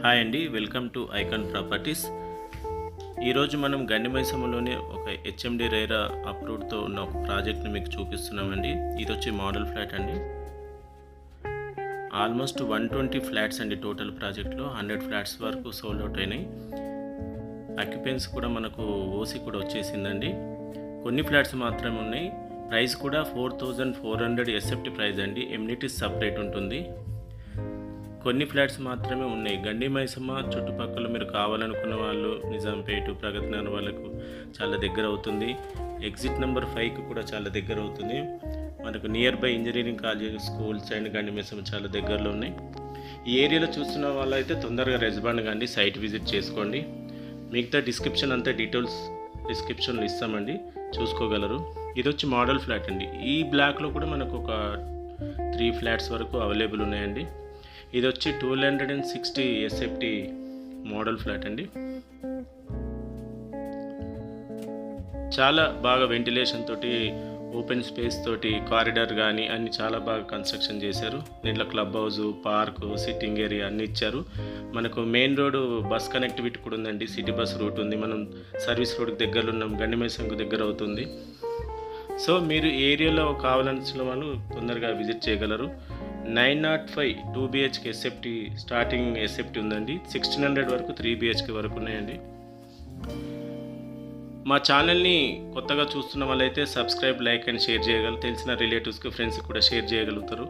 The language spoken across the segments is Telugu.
హాయ్ అండి, వెల్కమ్ టు ఐకాన్ ప్రాపర్టీస్. ఈరోజు మనం గండిమైసమ్మలోనే ఒక హెచ్ఎండి రేరా అప్రూవ్డ్తో ఉన్న ఒక ప్రాజెక్ట్ని మీకు చూపిస్తున్నామండి. ఇది వచ్చి మోడల్ ఫ్లాట్ అండి. ఆల్మోస్ట్ 120 ఫ్లాట్స్ అండి టోటల్ ప్రాజెక్ట్లో. 100 ఫ్లాట్స్ వరకు సోల్డ్ అవుట్ అయినాయి. అక్యుపెన్స్ కూడా మనకు ఓసీ కూడా వచ్చేసిందండి. కొన్ని ఫ్లాట్స్ మాత్రమే ఉన్నాయి. ప్రైస్ కూడా 4400 ఎస్ఎఫ్టీ ప్రైస్ అండి. ఎమ్యూనిటీస్ సపరేట్ ఉంటుంది. కొన్ని ఫ్లాట్స్ మాత్రమే ఉన్నాయి. గండిమైసమ్మ చుట్టుపక్కల మీరు కావాలనుకున్న వాళ్ళు నిజాంపేట, ప్రగతి నగర్ వాళ్ళకు చాలా దగ్గర అవుతుంది. ఎగ్జిట్ నెంబర్ 5కి కూడా చాలా దగ్గర అవుతుంది. మనకు near by engineering college, schools and Gandimaisamma చాలా దగ్గరలో ఉన్నాయి. ఈ ఏరియాలో చూస్తున్న వాళ్ళైతే తొందరగా రెస్పాండ్ కండి, సైట్ విజిట్ చేసుకోండి. మిగతా డిస్క్రిప్షన్ అంతా డీటెయిల్స్ డిస్క్రిప్షన్లో ఇస్తామండి, చూసుకోగలరు. ఇది వచ్చి మోడల్ ఫ్లాట్ అండి. ఈ బ్లాక్లో కూడా మనకు ఒక 3 ఫ్లాట్స్ వరకు అవైలబుల్ ఉన్నాయండి. ఇది వచ్చి 260 ఎస్ఎఫ్టీ మోడల్ ఫ్లాట్ అండి. చాలా బాగా వెంటిలేషన్ తోటి, ఓపెన్ స్పేస్ తోటి, కారిడార్ కానీ అన్ని చాలా బాగా కన్స్ట్రక్షన్ చేశారు. దీంట్లో club house, park, sitting area అన్నీ ఇచ్చారు. మనకు మెయిన్ రోడ్ బస్ కనెక్టివిటీ కూడా ఉందండి. సిటీ బస్ రూట్ ఉంది. మనం సర్వీస్ రోడ్కి దగ్గరలో ఉన్నాం. గండిమైసమ్మకు దగ్గర అవుతుంది. సో మీరు ఏరియాలో కావాలనుకున్న వాళ్ళు తొందరగా విజిట్ చేయగలరు. 905 2 BHK ఎస్ఎఫ్టీ స్టార్టింగ్ ఎస్ఎఫ్టీ ఉందండి. 1600 వరకు 3 BHK వరకు ఉన్నాయండి. మా ఛానల్ని కొత్తగా చూస్తున్న వాళ్ళైతే సబ్స్క్రైబ్, లైక్ అండ్ షేర్ చేయగలరు. తెలిసిన రిలేటివ్స్కి, ఫ్రెండ్స్కి కూడా షేర్ చేయగలుగుతారు.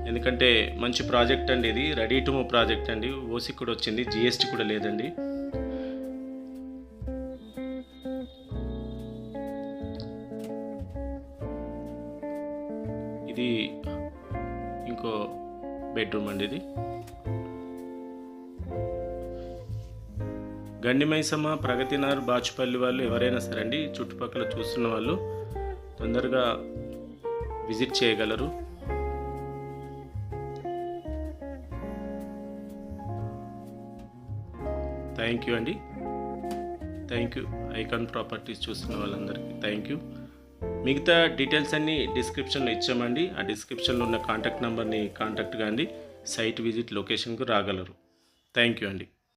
ఎందుకంటే మంచి ప్రాజెక్ట్ అండి. ఇది రెడీ టు మూవ్ ప్రాజెక్ట్ అండి. ఓసీ కూడా వచ్చింది, జిఎస్టీ కూడా లేదండి. ఇది ఇంకో బెడ్రూమ్ అండి. ఇది గండిమైసమ్మ, ప్రగతి నగర్, బాచుపల్లి వాళ్ళు ఎవరైనా సరే అండి, చుట్టుపక్కల చూస్తున్న వాళ్ళు తొందరగా విజిట్ చేయగలరు. థ్యాంక్ యూ అండి. థ్యాంక్ యూ ఐకాన్ ప్రాపర్టీస్ చూస్తున్న వాళ్ళందరికీ థ్యాంక్ యూ. మిగతా డీటెయిల్స్ అన్నీ డిస్క్రిప్షన్లో ఇచ్చామండి. ఆ డిస్క్రిప్షన్లో ఉన్న కాంటాక్ట్ నెంబర్ని కాంటాక్ట్ కాండి. సైట్ విజిట్ లొకేషన్కు రాగలరు. థ్యాంక్ యూ అండి.